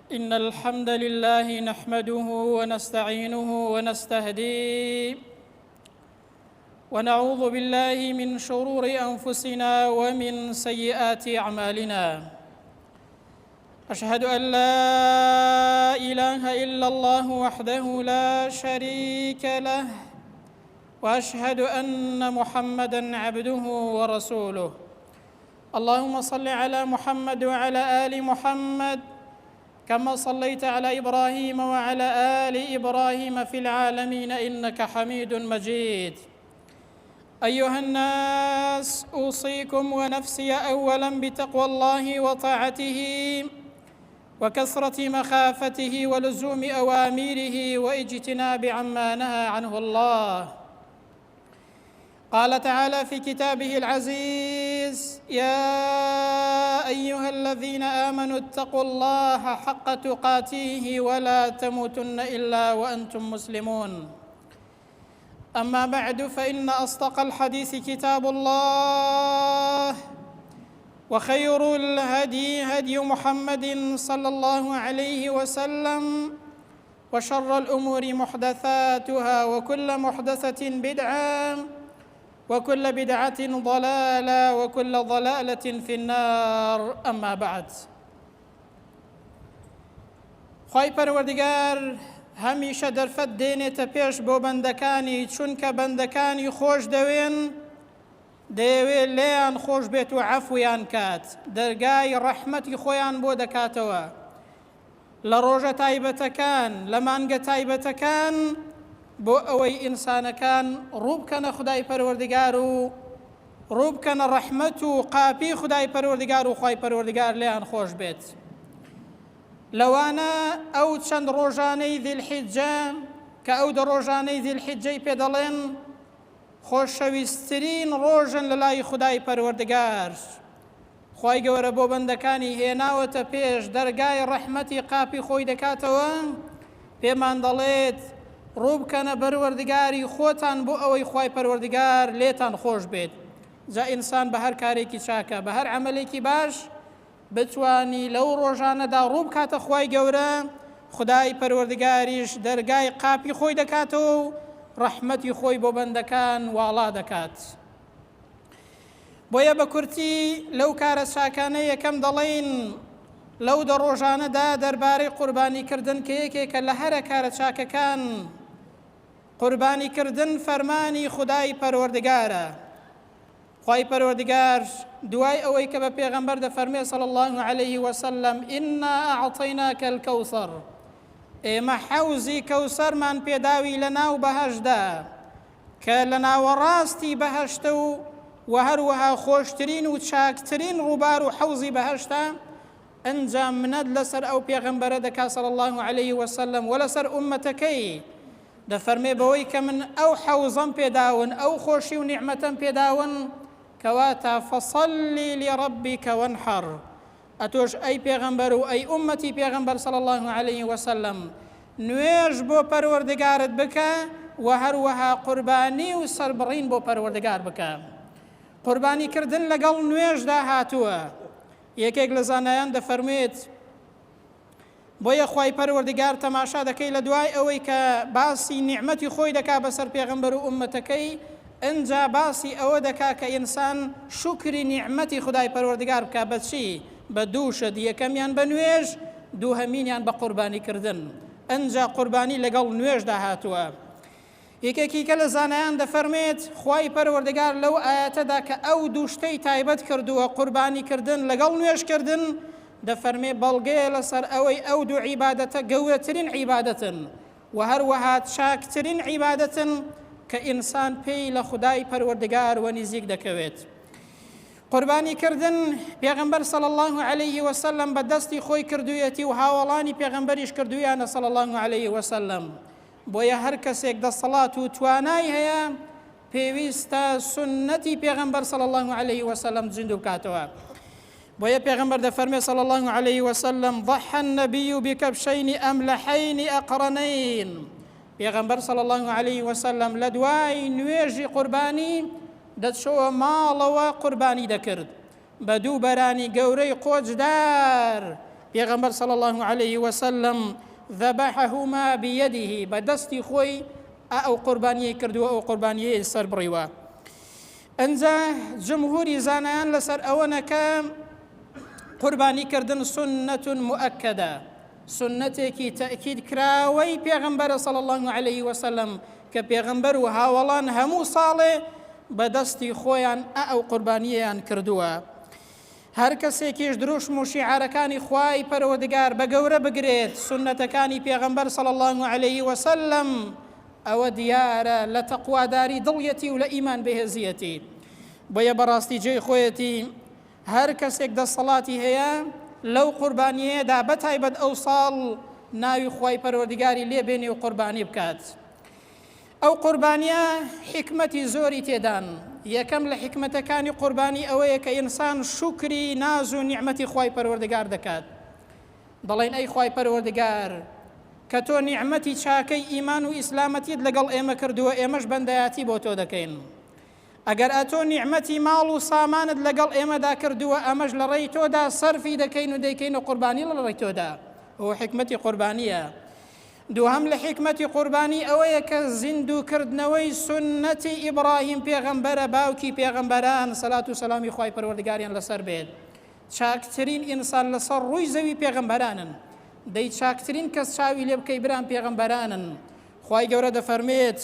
إن الحمد لله نحمده ونستعينه ونستهديه ونعوذ بالله من شرور أنفسنا ومن سيئات أعمالنا. أشهد أن لا إله إلا الله وحده لا شريك له، وأشهد أن محمدًا عبده ورسوله. اللهم صل على محمد وعلى آل محمد كما صليت على إبراهيم وعلى آل إبراهيم في العالمين إنك حميد مجيد. أيها الناس، أوصيكم ونفسي أولاً بتقوى الله وطاعته وكثرة مخافته ولزوم أوامره واجتناب عما نهى عنه الله. قال تعالى في كتابه العزيز: يا أيها الذين آمنوا اتقوا الله حق تقاته ولا تموتن إلا وأنتم مسلمون. أما بعد، فإن أصدق الحديث كتاب الله، وخير الهدي هدي محمد صلى الله عليه وسلم، وشر الأمور محدثاتها، وكل محدثة بدعة، وكل بدعة ضلالة، وكل ضلالة في النار. أما بعد، خوای پەروەردگار هەمیشە دەرفەت دێنێتە پێش بۆ بەندەکانی، چونکە بەندەکانی خۆش دەوێت لێیان خۆش بێت و عەفویان کات، دەرگای ڕەحمەتی خۆیان بۆ دەکاتەوە لە ڕۆژە تایبەتەکان، لە مانگە تایبەتەکان، بۆ ئەوەی ئینسانەکان ڕووبکەنە خودای پەروەردگار و ڕووبکەنە ڕەحمەت و قاپی خودای پەروەردگار و خوای پەروەردگار لێیان خۆش بێت. لەوانە ئەو چەند ڕۆژانەی ذیلحیجە کە ئەو دە ڕۆژانەی ذیلحیجەی پێ دەڵێن خۆشەویستترین ڕۆژن لە لای خودای پەروەردگار، خوای گەورە بۆ بەندەکانی هێناوەتە پێش دەرگای ڕەحمەتی قاپی خۆی دەکاتەوە، پێمان دەڵێت ڕووبکەنە بەروەردگاری خۆتان بۆ ئەوەی خوای پەروەردگار لێتان خۆش بێت. جا ئینسان بە هەر کارێکی چاکە، بە هەر عەمەلێکی باش بتوانی لەو ڕۆژانەدا ڕووبکاتە خوای گەورە، خودای پەروەردگاریش دەرگای قاپی خۆی دەکاتەوە و ڕەحمەتی خۆی بۆ بەندەکان واڵا دەکات. بۆیە بە کورتی لەو کارە چاکانە یەکەم دەڵێن لەو دە ڕۆژانەدا دەربارەی قوربانیکردن کە یەکێکە لە هەرە کارە چاکەکان. قوربانیکردن فەرمانی خودای پەروەردگارە. خوای پەروەردگار دوای ئەوەی کە بە پێغەمبەر دەفەرمێ صلی الله عليه وسلم: ئینا ئەعطەیناکە الکەوسەر، ئێمە حەوزی کەوسەرمان پێداوی لە ناو بەهەشدا کە لە ناوەڕاستی بەهەشتە و هەروەها خۆشترین و چاکترین ڕووبار و حەوزی بەهەشتە. ئەنجام منەت لەسەر ئەو پێغەمبەرە دەکا صلی الله عليه وسلم و لەسەر ئومەتەکەی، دەفەرمێ بەوەی کە من ئەو حەوزەم پێداون، ئەو خۆشی و نیعمەتەم پێداون، کەواتە فەصەلی لڕەبیکە وەنحەر، ئەتۆش ئەی پێغەمبەر و ئەی ئومەتی پێغەمبەر صلی الله عليه وسلم نوێژ بۆ پەروەردگارت بکە و هەروەها قوربانی و سەربڕین بۆ پەروەردگار بکە. قوربانیکردن لەگەڵ نوێژدا هاتووە. یەکێک لە زانایان دەفەرمێت بۆیە خوای پەروەردگار تەماشا دەکەی لە دوای ئەوەی کە باسی نیعمەتی خۆی دەکا بەسەر پێغەمبەر و ئومەتەکەی، ئەنجا باسی ئەوە دەکا کە ئینسان شوکری نیعمەتی خودای پەروەردگار بکە. بەچی؟ بە دوو شت، یەکەمیان بە نوێژ، دووهەمینیان بە قوربانیکردن. ئەنجا قوربانی لەگەڵ نوێژدا هاتووە. یەکێکی کە لە زانایان دەفەرمێت خوای پەروەردگار لەو ئاەتەدا کە ئەو دوو شتەی تایبەت کردووە، قوربانیکردن لەگەڵ نوێژکردن، دەفەرمێ بەڵگەیە لەسەر ئەوەی ئەو دوو عیبادەتە گەورەترین عیبادەتن و هەروەها چاکترین عیبادەتن کە ئینسان پێی لە خودای پەروەردگار و نزیک دەکەوێت. قوربانیکردن پێغەمبەر صلی الله عليه وسلم بە دەستی خۆی کردوویەتی و هاوڵانی پێغەمبەریش کردویانە صلی الله عليه وسلم. بۆیە هەر کەسێک دەسەڵات و توانای هەیە پێویستە سنەتی پێغەمبەر صلی الله عليه وسلم زیندوو بکاتەوە. بۆیە پێغەمبەر دەفەرمێ صلی الله عليه وسلم: ضحى النبي بكبشين أملحين أقرنين. پێغەمبەر صلی الله عليه وسلم لە دوای نوێژی قوربانی دەچۆوە ماڵەوە قوربانی دەکرد بە دوو بەرانی گەورەی قۆچدار. پێغەمبەر صلی الله عليه وسلم ذبحهما بيده بەدەستی خۆی ئەو قوربانیەی کردووە ئەو قوربانیەی سەر بڕیوە. ئەنجا جمهوری زانایان لەسەر ئەوەنە کە قوربانیکردن سنەة مؤکدە، سنەتێکی تەئکید کراوەی پێغەمبەرە صلی الله عليه وسلم کە پێغەمبەر و هاوڵان هەموو ساڵێ بەدەستی خۆیان ئەو قوربانیەیان کردووە. هەر کەسێکیش دروشم و شیعارەکانی خوای پەروەردگار بە گەورە بگرێت سنەتەکانی پێغەمبەر صلی الله عليه وسلم ئەوە دیارە لە تەقواداری دڵیەتی و لە ئیمان بەهێزیەتی. بۆیە بەڕاستی جێی خۆیەتی هەر کەسێک دەسەڵاتی هەیە لەو قوربانیەیەدا بەتایبەت ئەو ساڵ ناوی خوای پەروەردگاری لێبێنێ و قوربانی بکات. ئەو قوربانیە حکمەتی زۆری تێدان. یەکەم لە حکمەتەکانی قوربانی ئەوەیە کە ئینسان شوکری ناز و نیعمەتی خوای پەروەردگار دەکات. دەڵێن ئەی خوای پەروەردگار کە تۆ نیعمەتی چاکەی ئیمان و ئیسلامەتیت لەگەڵ ئێمە کردووە، ئێمەش بەندایەتی بۆ تۆ دەکەین. ئەگەر ئەتۆ نیعمەتی ماڵ و سامانت لەگەڵ ئێمەدا کردووە، ئەمەش لە ڕێی تۆدا سەرفی دەکەین و دەیکەین و قوربانی لە ڕێی تۆدا. ئەوە حکمەتی قوربانیە. دووهەم لە حکمەتی قوربانی ئەوەیە کە زیندووکردنەوەی سنەتی ئیبراهیم پێغەمبەرە، باوکی پێغەمبەران سەلات و سەلامی خوای پەروەردگاریان لەسەر بێت. چاکترین ئینسان لەسەر ڕووی زەوی پێغەمبەرانن. دەی چاکترین کەس چاوی لێ بکەی بران پێغەمبەرانن. خوای گەورە دەفەرمێت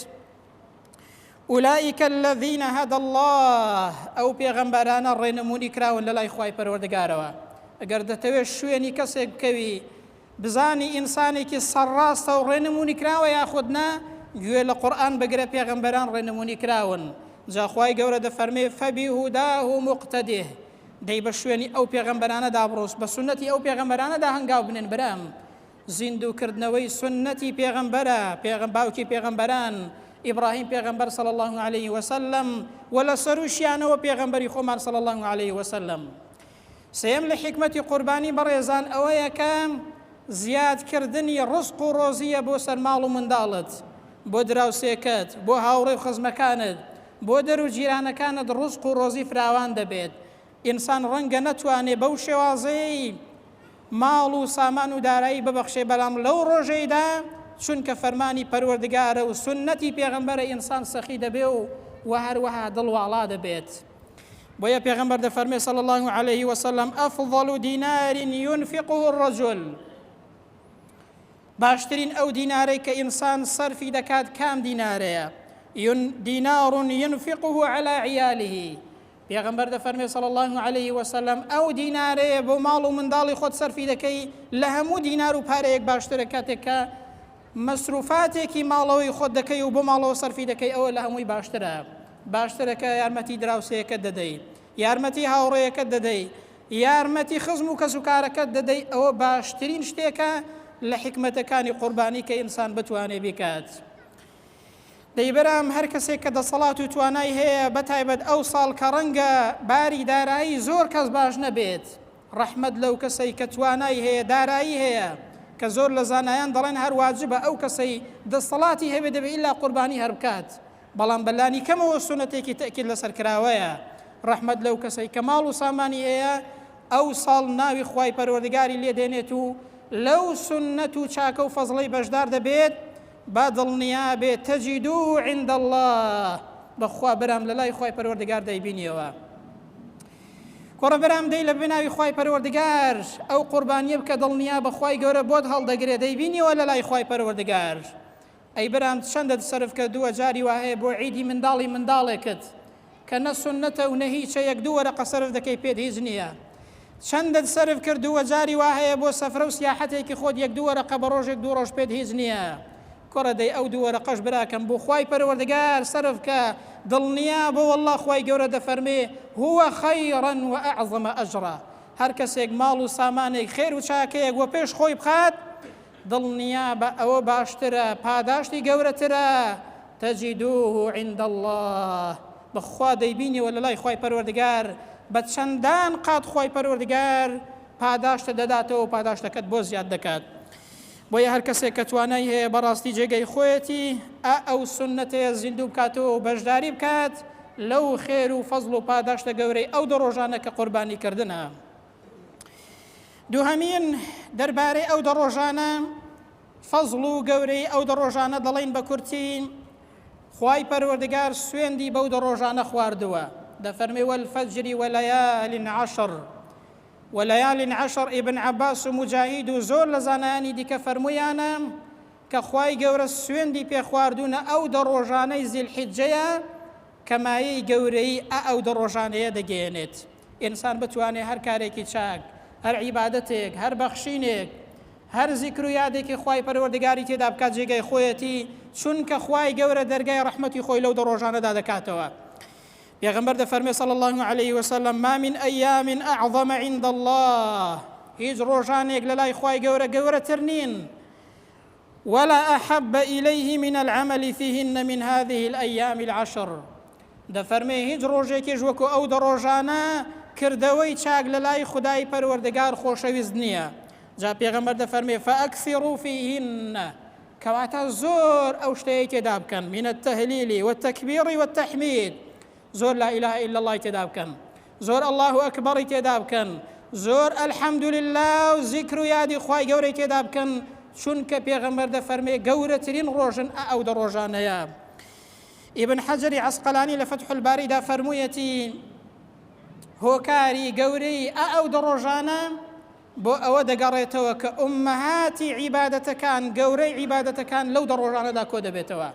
أولئك الذين هدى الله ئەو پێغەمبەرانە ڕێنمونی کراون لە لای خوای پەروەردگارەوە. ئەگەر دەتەوێت شوێنی کەسێک بکەوی بزانی ئینسانێکی سەرڕاستە و ڕێنمونی کراوە یاخودنا گوێ لە قورئان بگرە پێغەمبەران ڕێنمونی کراون. جا خوای گەورە دەفەرمێ فەبیهوداه مقتەدیه دەی بە شوێنی ئەو پێغەمبەرانەدا بڕۆس، بە سنەتی ئەو پێغەمبەرانەدا هەنگاو بنێن برام. زیندووکردنەوەی سنەتی پێغەمبەرە، باوکی پێغەمبەران ئیبراهیم پێغەمبەر صلی الله عليه وسلم و لە سەروشیانەوە پێغەمبەری خۆمان صلی الله عليه وسلم. سێم لە حکمەتی قوربانی بەڕێزان ئەوەیە کە زیادکردنی ڕزق و ڕۆزیە بۆ سەر ماڵ و منداڵت، بۆ دراوسێکت، بۆ هاوڕێ و خزمەکانت، بۆ دەر و جیرانەکانت ڕزق و ڕۆزی فراوان دەبێت. ئینسان ڕەنگە نەتوانێ بەو شێوازەی ماڵ و سامان و دارایی ببەخشێ، بەڵام لەو ڕۆژەیدا چونکە فەرمانی پەروەردگارە و سنەتی پێغەمبەرە ئینسان سەخی دەبێ و هەروەها دڵواڵا دەبێت. بۆیە پێغەمبەر دەفەرمێ صلی الله عليه وسلم أفضل دینار ينفقه الرجل باشترین ئەو دینارەی کە ئینسان سەرفی دەکات کام دینارەیە؟ دینار ينفقه على عیاله. پێغەمبەر دەفەرمێ صلی الله عليه وسلم ئەو دینارەیە بۆ ماڵ و منداڵی خۆت سەرفی دەکەی لە هەموو دینار و پارەیەک باشترە کاتێک کە مەسروفاتێکی ماڵەوەی خۆت دەکەی و بۆ ماڵەوە سەرفی دەکەی، ئەوە لە هەمووی باشترە. باشترە کە یارمەتی دراوسەیەکەت دەدەیت، یارمەتی هاوڕێیەکەت دەدەیت، یارمەتی خزم و کەسوکارەکەت دەدەیت. ئەوە باشترین شتێکە لە حکمەتەکانی قوربانی کە ئینسان بتوانێ بکات. دەیبەرام هەر کەسێک کە دەسەڵات و توانای هەیە بەتایبەت ئەو ساڵ کە ڕەنگە باری دارایی زۆر کەس باش نەبێت، ڕەحمەت لەو کەسەی کە توانای هەیە دارایی هەیە، کە زۆر لە زانایان دەڵێن هەر واجبە ئەو کەسەی دەسەڵاتی هەبێ دەبێت ئیلا قوربانی هەر بکات، بەڵام بەلانی کەمەوە سونەتێکی تەئکید لەسەر کراوەیە. ڕەحمەت لەو کەسەی کە ماڵ و سامانی هەیە ئەو ساڵ ناوی خوای پەروەردگاری لێ دێنێت و لەو سنەت و چاکە و فەزڵەی بەشدار دەبێت، با دڵنیا بێت تەجیدوه عند الله، بەخوا بەرام لە لای خوای پەروەردگار دەیبینیەوە. کوڕە بەرام دەی لە بناوی خوای پەروەردگار ئەو قوربانیە بکە دڵنیا بەخوای گەورە بۆت هەڵدەگرێت، دەیبینیەوە لە لای خوای پەروەردگار. ئەی بەرام چەندە سەرف کردووە جاری وهەیە بۆ عیدی منداڵی منداڵێکت کە نە سنەتە و نە هیچە، یەک دوو وەرەقە سەرف دەکەی پێت هیچ نییە. چەندت سەرف کردووە جاری وهەیە بۆ سەفرە و سیاحەتێکی خۆت یەک دوو وەرەقە بە ڕۆژێک دوو ڕۆژ پێت هیچ نییە. کوڕە دەی ئەو دوو وەرەقەش براکەم بۆ خوای پەروەردگار سەرف کە دڵنیا بۆ والله خوای گەورە دەفەرمێ هو خەیڕا و ئەعظەمە ئەجرا. هەر کەسێک ماڵ و سامانێک خێر و چاکەیەک وە پێش خۆی بخات دڵنیا بە ئەوە باشترە، پاداشتی گەورەترە. تەجیدوه عند الله، بەخوا دەیبینیەوە لە لای خوای پەروەردگار بە چەندان قات خوای پەروەردگار پاداشتە دەداتەوە و پاداشتەکەت بۆ زیاد دەکات. بۆیە هەر کەسێک کە توانای هەیە بەڕاستی جێگەی خۆیەتی ئەو سنەتەیە زیندوو بکاتەوە و بەشداری بکات لەو خێر و فەزڵ و پاداشتە گەورەی ئەو دە ڕۆژانە کە قوربانی کردنە. دووهەمین دەربارەی ئەو دەڕۆژانە فەزڵ و گەورەی ئەو دەڕۆژانە دەڵێن بە کورتی خوای پەروەردگار سوێندی بەو دەڕۆژانە خواردووە دەفەرمێ وەالفەجر وەلەیال عەشر وليال عشر ابن عباس مجاهد و زۆر لە زانایانی دیکە فەرموویانە کە خوای گەورە سوێندی پێخواردونە ئەو دەڕۆژانەی زیلحیجەیە کە مایەی گەورەی ئەو دەڕۆژانەیە دەگەێنێت ئینسان بتوانێت هەر کارێکی چاک هەر عیبادەتێک هەر بەخشینێک هەر زیکر و یادێکی خوای پەروەردگاری تێدا بکات جێگەی خۆیەتی چونکە خوای گەورە دەرگای ڕەحمەتی خۆی لەو دەڕۆژانەدا دەکاتەوە. پیغمبر دەفەرمێ صلی الله عليه وسلم ما من أيام أعظم عند الله هیچ ڕۆژانێک لە لای خوای گەورە گەورەتر نین ولا أحب إليه من العمل فيهن من هذه الأيام العشر دەفەرمێ هیچ ڕۆژێکیش وەکو ئەو دەڕۆژانە کردەوەی چاک لە لای خودای پەروەردگار خۆشەویست نییە. جا پێغەمبەر دەفەرمێ فأكثروا فيهن کەواتە زۆر ئەو شتەیە تێدا بکەن من التهليل والتكبير والتحميد زۆر لا إله إلا الله تێدا بکەن زۆر الله ئەکبەری تێدا بکەن زۆر الحەمد لله و زیکر و یادی خوای گەورەی تێدا بکەن چونکە پێغەمبەر دەفەرمێ گەورەترین ڕۆژن ئەو دەڕۆژانەیە. ئیبن حەجەری عەسقەلانی لە فەتح الباریدا فەرموویەتی هۆکاری گەورەی ئەو دەڕۆژانە بۆ ئەوە دەگەڕێتەوە کە ئومەهاتی عیبادەتەکان گەورەی عیبادەتەکان لەو دەڕۆژانەدا کۆ دەبێتەوە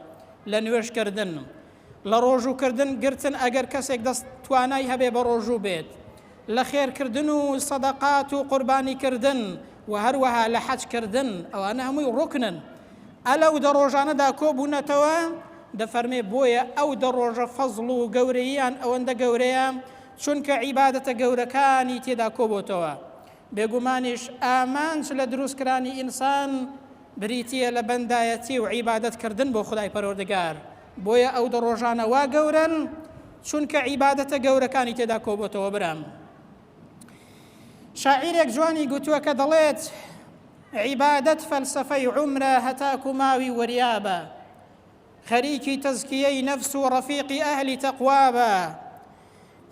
لە نوێژکردن لە ڕۆژووکردن گرتن ئەگەر کەسێک دەست توانای هەبێ بە ڕۆژوو بێت لە خێرکردن و سەدەقات و قوربانیکردن و هەروەها لە حەجکردن ئەوانە هەمووی ڕوکنن ئەلەو دەڕۆژانەدا کۆبوونەتەوە دەفەرمێ بۆیە ئەو دەڕۆژە فەزڵ و گەورەییان ئەوەندە گەورەیە چونکە عیبادەتە گەورەکانی تێدا کۆبووتەوە. بێگومانیش ئامانج لە دروستکرانی ئینسان بریتیە لە بەندایەتی و عیبادەتکردن بۆ خودای پەروەردگار بۆیە ئەو دەڕۆژانە وا گەورن چونکە عیبادەتە گەورەکانی تێدا کۆبووتەوە. برام شاعیرێک جوانی گوتووە کە دەڵێت عیبادەت فەلسەفەی عومرە هەتاکو ماوی وەریابە خەریکی تەزکیەی نەفس و ڕەفیقی ئەهلی تەقوابە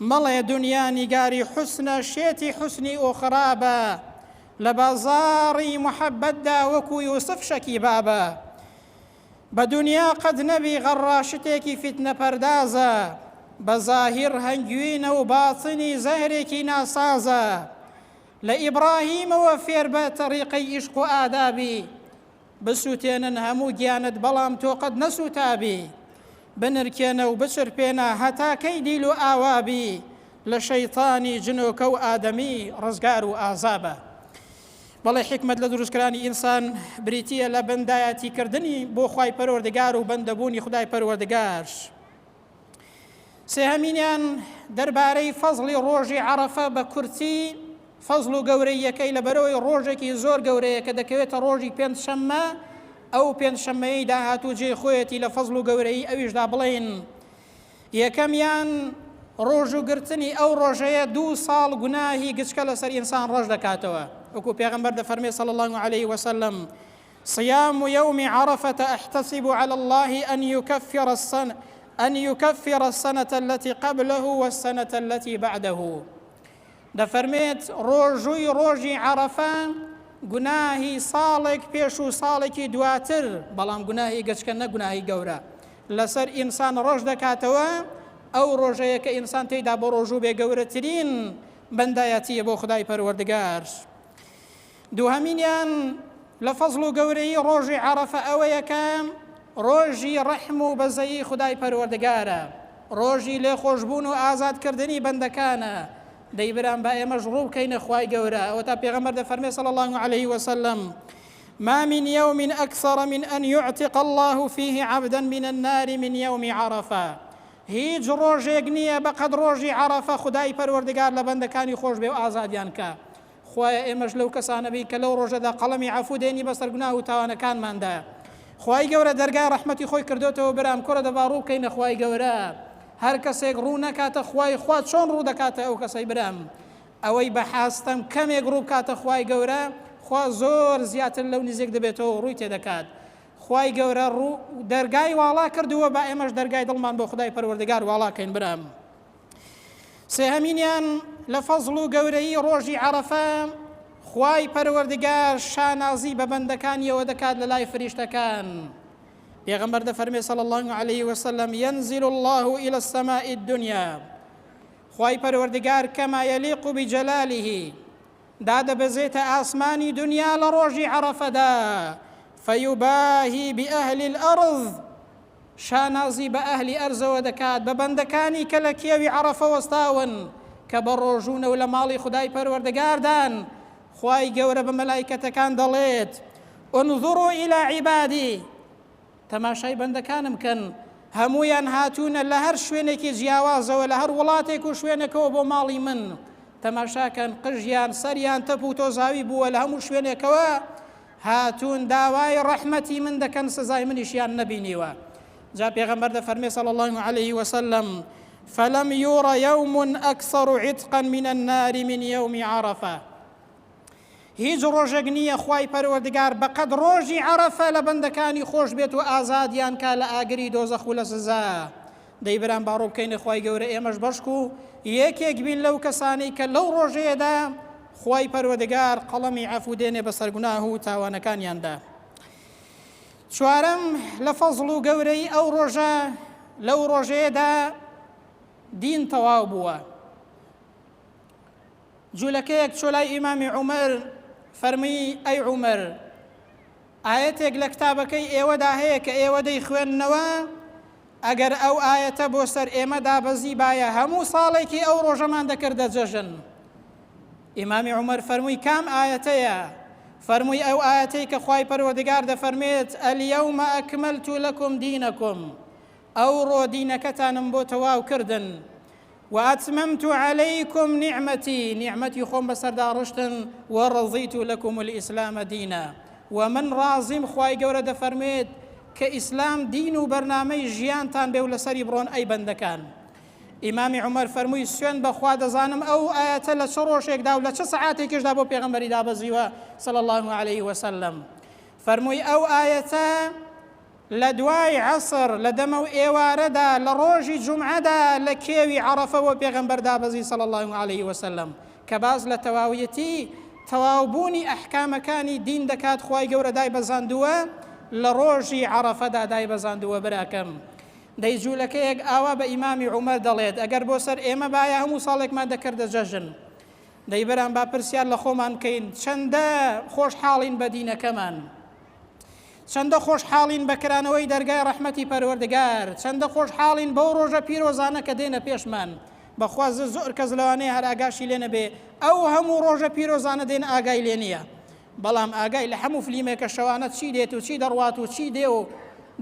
مەڵێ دنیا نیگاری حوسنە شێتی حوسنی ئۆخرابە لە بازاڕی محەبەتدا وەکو یوسف شەکی بابە بە دنیا قەد نەبی غەڕاشتێکی فتنە پەردازە بە زاهیر هەنگوینە و باتنی زەهرێکی ناسازە لە ئیبراهیمەوە فێر بە تەریقەی عیشق و ئادابی بسووتێنن هەموو گیانت بەڵام تۆ قەد نەسووتابی بنرکێنە و بچرپێنە هەتاکەی دیل و ئاوابی لە شەیطانی جنۆکە و ئادەمی ڕزگار و ئازابە. بەڵێ حکمت لە دروستکرانی ئینسان بریتیە لە بەندایەتیکردنی بۆ خوای پەروەردگار و بەندەبوونی خودای پەروەردگار. سێهەمینیان دەربارەی فەزڵی ڕۆژی عەرەفە بە کورتی فەزڵ و گەورەیەکەی لەبەرەوەی ڕۆژێکی زۆر گەورەیە کە دەکەوێتە ڕۆژی پێنجشەممە ئەو پێنجشەممەی داهاتوو جێ خۆیەتی لە فەزڵ و گەورەی ئەویشدا بڵێن یەکەمیان ڕۆژوگرتنی ئەو ڕۆژەیە 2 ساڵ گوناهی گچکە لەسەر ئینسان ڕۆژ دەکاتەوە وەکو پێغەمبەر دەفەرمێ صلی الله عليه وسلم صيام يوم عرفة أحتسب على الله أن يكفر السنة التي قبله والسنة التي بعده. دەفەرمێت ڕۆژووی ڕۆژی عەرەفە گوناهی ساڵێک پێش و ساڵێکی دواتر بەڵام گوناهی گەچکە نە گوناهی گەورە لەسەر ئینسان ڕۆژ دەکاتەوە ئەو ڕۆژەیە کە ئینسان تێیدا بۆ ڕۆژوو بێ گەورەترین بەندایەتیە بۆ خودای پەروەردگار. دووهەمینیان لە فەزڵ و گەورەی ڕۆژی عەرەفە ئەوەیە کە ڕۆژی ڕەحم و بەزەیی خودای پەروەردگارە ڕۆژی لێخۆشبوون و ئازادکردنی بەندەکانە دەیبران با ئێمەش ڕوو بکەینە خوای گەورە ئەوە تا پێغەمبەر دەفەرمێ صلی الله عليه وسلم ما من يوم أكثر من أن يعتق الله فيه عبدا من النار من يوم عرفة. هیچ ڕۆژێک نییە بەقەد ڕۆژی عەرەفە خودای پەروەردگار لە بەندەکانی خۆش بێ و ئازادیان کە خوایە ئێمەش لەو کەسانە بی کە لەو ڕۆژەدا قەڵەمی عەفو دێنی بەسەر گوناه و تاوانەکانماندا خوای گەورە دەرگای ڕەحمەتی خۆی کردوتەوە. برام کوڕە دەبا ڕوو بکەینە خوای گەورە هەر کەسێک ڕوو نەکاتە خوای خوا چۆن ڕوو دەکاتە ئەو کەسەی برام ئەوەی بەحاستەم کەمێک ڕوو بکاتە خوای گەورە خوا زۆر زیاتر لەو نزیک دەبێتەوە ڕووی تێدەکات. خوای گەورە ڕوو دەرگای واڵا کردووە با ئێمەش دەرگای دڵمان بۆ خودای پەروەردگار واڵاکەین. برام سێهەمینیان لە فەزڵ و گەورەی ڕۆژی عەرەفە خوای پەروەردگار شانازی بە بەندەکانیەوە دەکات لە لای فریشتەکان. پێغەمبەر دەفەرمێ صلی الله عليه وسلم ينزل الله إلى السماء الدنيا خوای پەروەردگار كما يليق بجلاله دادەبەزێتە ئاسمانی دنیا لە ڕۆژی عەرەفەدا فيباهي بأهل الأرض شانازی بە ئەهلی ئەرزەوە دەکات بە بەندەکانی کە لە کێوی عەرەفە وەستاون کە بە ڕۆژوونە و لە ماڵی خودای پەروەردگاردان خوای گەورە بە مەلایکەتەکان دەڵێت انظروا إلى عبادي تەماشای بەندەکانم کەن هەموویان هاتوونە لە هەر شوێنێکی جیاوازەوە لە هەر وڵاتێک و شوێنێکەوە بۆ ماڵی من تەماشاکەن قژیان سەریان تەپ و تۆزاوی بووە لە هەموو شوێنێکەوە هاتوون داوای ڕەحمەتی من دەکەن سزای منیشیان نەبینیوە. جا پێغەمبەر دەفەرمێ صلی الله عليه وسلم فلم يور يوم أكثر عتقا من النار من يوم عرفة هیچ ڕۆژێک نییە خوای پەروەردگار بەقەد ڕۆژی عەرەفە لە بەندەکانی خۆش بێت و ئازادیان کا لە ئاگری دۆزەخ و لە سزا. دەیبران باڕۆ بکەینە خوای گەورە ئێمەش بەشک و یەکێک بین لەو کەسانەی کە لەو ڕۆژەیەدا خوای پەروەردگار قەڵەمی عەفو دێنێ بەسەر گوناه و تاوانەکانیاندا. چوارەم لە فەزڵ و گەورەی ئەو ڕۆژە لەو ڕۆژەیەدا دین تەواو بووە. جوولەکەیەک چۆ لای ئیمامی عومەر فەرمی ئەی عومەر ئاەتێک لە کتابەکەی ئێوەدا هەیە کە ئێوە دەیخوێننەوە ئەگەر ئەو ئاەتە بۆ سەر ئێمە دابەزی باە هەموو ساڵێکی ئەو ڕۆژەمان دەکردە جەژن. ئیمامی عومەر فەرمووی کام ئاەتەیە؟ فەرمووی ئەو ئاەتەی کە خوای پەروەردگار دەفەرمێت ئەلیەومە ئەکمەلت لەکم دینەکم ئەوڕۆ دینەکەتانم بۆ تەواو کردن وأتممت عليكم نعمتي خۆم بەسەردا ڕشتن وەڕەضیت لەکم الئیسلامە دینە ومن ڕازیم خوای گەورە دەفەرمێت کە ئیسلام دین و بەرنامەی ژیانتان بێ و لەسەری بڕۆن ئەی بەندەکان. ئیمامی عومەر فەرمووی سوێن بەخوا دەزانم ئەو ئاەتە لە چ ڕۆژێکدا و لە چه سەعاتێکیشدا بۆ پێغەمبەری دابەزیوە صلی الله عليه وسلم. فەرمووی ئەو ئاەتە لە دوای عەسر لە دەمە و ئێوارەدا لە ڕۆژی جومعەدا لە کێوی عەرەفەوە پێغەمبەر دابەزی صلی الله عليه وسلم کە باز لە تەواویەتی تەواوبوونی ئەحکامەکانی دین دەکات خوای گەورە دایبەزاندووە لە ڕۆژی عەرەفەدا دایبەزاندووە براکەم. دەی جوولەکەیەک ئاوا بە ئیمامی عومەر دەڵێت ئەگەر بۆ سەر ئێمە باە هەموو ساڵێکمان دەکردە جەژن. دەی بەرام با پرسیار لە خۆمان بکەین چەندە خۆشحاڵین بە دینەکەمان، چەندە خۆشحاڵین بەکرانەوەی دەرگای ڕەحمەتی پەروەردگار، چەندە خۆشحاڵین بەو ڕۆژە پیرۆزانە کە دێنە پێشمان. بەخوازە زۆر کەس لەوانەیە هەر ئاگاشی لێ نەبێ ئەو هەموو ڕۆژە پیرۆزانە دێن ئاگای لێ نییە، بەڵام ئاگای لە هەموو فلیمێکە شەوانە چی دێت و چی دەڕوات و چی دێ و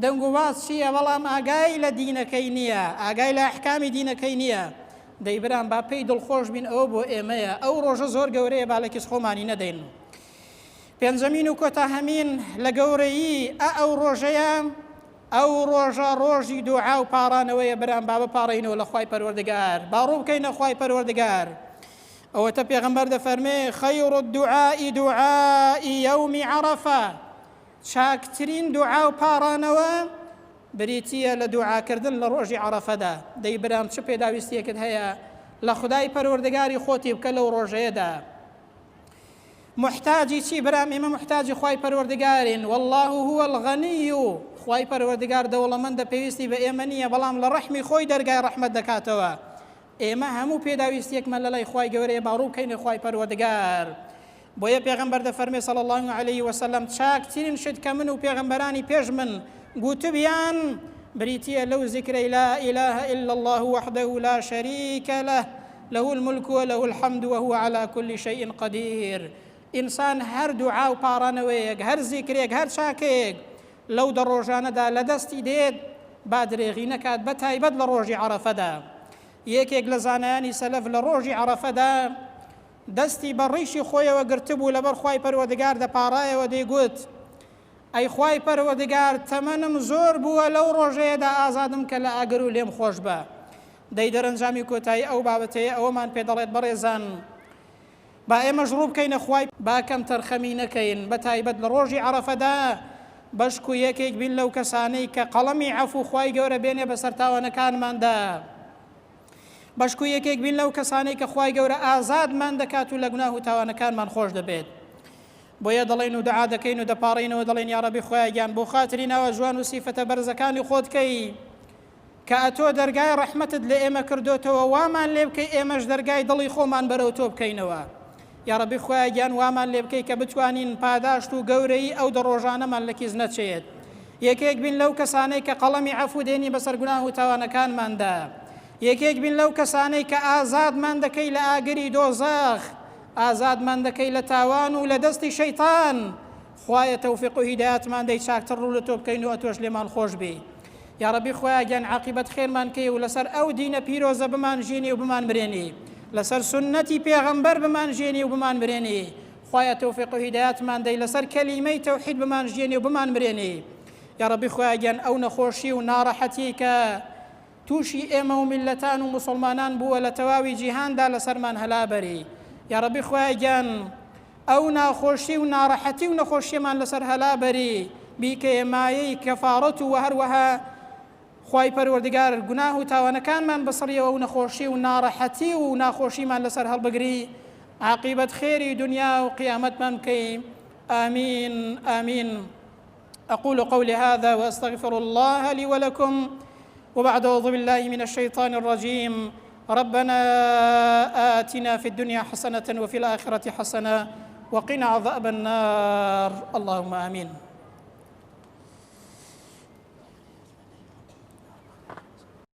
دەنگ و باز چییە، بەڵام ئاگای لە دینەکەی نییە، ئاگای لە ئەحکامی دینەکەی نییە. دەیبران با پێی دڵخۆش بین ئەوە بۆ ئێمەیە، ئەو ڕۆژە زۆر گەورەیە با لە کەس خۆمانی نەدەین. پێنجەمین و کۆتا هەمین لە گەورەیی ئەو ڕۆژەیە ئەو ڕۆژە ڕۆژی دوعا و پاڕانەوەیە. برام با بپاڕینەوە لە خوای پەروەردگار، باڕوو بکەینە خوای پەروەردگار. ئەوەتە پێغەمبەر دەفەرمێ خەیر الدعاء دعاء یوم عەرەفە، چاکترین دوعا و پاڕانەوە بریتیە لە دوعاکردن لە ڕۆژی عەرەفەدا. دەی برام چ پێداویستیەکت هەیە لە خودای پەروەردگاری خۆتی بکە لەو ڕۆژەیەدا. محتاجی چی برام؟ ئێمە محتاجی خوای پەروەردگارین. والله هو الغنی، خوای پەروەردگار دەوڵەمەندە پێویستی بە ئێمە نییە، بەڵام لە ڕەحمی خۆی دەرگای ڕەحمەت دەکاتەوە. ئێمە هەموو پێداویستیەکمان لە لای خوای گەورەیە، باڕوو بکەینە خوای پەروەردگار. بۆیە پێغەمبەر دەفەرمێ صلی الله عليه وسلم چاکترین شت کە من و پێغەمبەرانی پێش من گوتبیان بریتیە لەو زیکرەی لا إله إلا الله وحده لا شريك له له الملك وله الحمد وهو على كل شيء قدير. ئینسان هەر دوعا و پاڕانەوەیەک، هەر زیکرێک، هەر چاکەیەک لەو دە ڕۆژانەدا لە دەستی دێت با درێغی نەکات، بە تایبەت لە ڕۆژی عەرەفەدا. یەکێک لە زانایانی سەلەف لە ڕۆژی عەرەفەدا دەستی بە ڕیشی خۆیەوە گرتبوو لەبەر خوای پەروەردگار دەپاڕایەوە، دەیگوت ئەی خوای پەروەردگار تەمەنم زۆر بووە لەو ڕۆژەیەدا ئازادم کە لە ئاگر و لێم خۆش بە. دەی دەرەنجامی کۆتایی ئەو بابەتەیە ئەوەمان پێ دەڵێت بەڕێزان با ئێمەش ڕوو بکەینە خوای باکەم تەرخەمی نەکەین، بە تایبەت لە ڕۆژی عەرەفەدا بەشک و یەکێک بین لەو کەسانەی کە قەڵەمی عەفو خوای گەورە بێنێ بەسەر تاوانەکانماندا، بەشک و یەکێک بین لەو کەسانەی کە خوای گەورە ئازادمان دەکات و لە گوناه و تاوانەکانمان خۆش دەبێت. بۆیە دەڵێن و دعا دەکەین و دەپاڕینەوە دەڵێن یا ڕەبی خۆیان گیان بۆ خاتری ناوە جوان و سیفەتە بەرزەکانی خۆتکەی کە ئەتۆ دەرگای ڕەحمەتت لە ئێمە کردوتەوە وامان لێ بکەی ئێمەش دەرگای دڵی خۆمان بەرەو تۆ بکەینەوە یا ڕەبی خۆیان گیان وامان لێ بکەی کە بتوانین پاداشت و گەورەی ئەو دەڕۆژانەمان لە کیز نەچێت یەکێک بین لەو کەسانەی کە قەڵەمی عەفو دێنی بەسەر گوناه و تاوانەکانماندا یەکێک بین لەو کەسانەی کە ئازادمان دەکەی لە ئاگری دۆزەخ ئازادمان دەکەی لە تاوان و لە دەستی شەیتان خوایە تەوفیق و هیدایەتمان دەی چاکتر ڕوو لە تۆ بکەین و ئەتۆش لێمان خۆش بی یا ڕەبی خۆیان گیان عاقیبەت خێرمان کەی و لەسەر ئەو دینە پیرۆزە بمانژێنی و بمان برێنی لەسەر سنەتی پێغەمبەر بمانژێنی و بمان برێنی خوایە تەوفیق و هیدایەتمان دەی لەسەر کەلیمەی تەوحید بمانژێنی و بمان برێنی یا ڕەبی خۆیان گیان ئەو نەخۆشی و ناڕەحەتی کە تووشی ئێمە و میلەتان و موسڵمانان بووە لە تەواوی جیهاندا لەسەرمان هەلابەری یا ڕەبی خۆیان گیان ئەو ناخۆشی و ناڕەحەتی و نەخۆشیمان لەسەر هەلابەری بیکە مایەی کەفاڕەت و هەروەها خوای پەروەردگار گوناه و تاوانەکانمان بەسەریەوە و نەخۆشی و ناڕەحەتی و ناخۆشیمان لەسەر هەڵبگری عاقبەت خێری دنیا و قیامەتمان بکەی آمين آمين أقول قولي هذا وأستغفر الله لي ولكم وبعد أعوذ بالله من الشيطان الرجيم ربنا آتنا في الدنيا حسنة وفي الآخرة حسنة وقنا عذاب النار اللهم آمين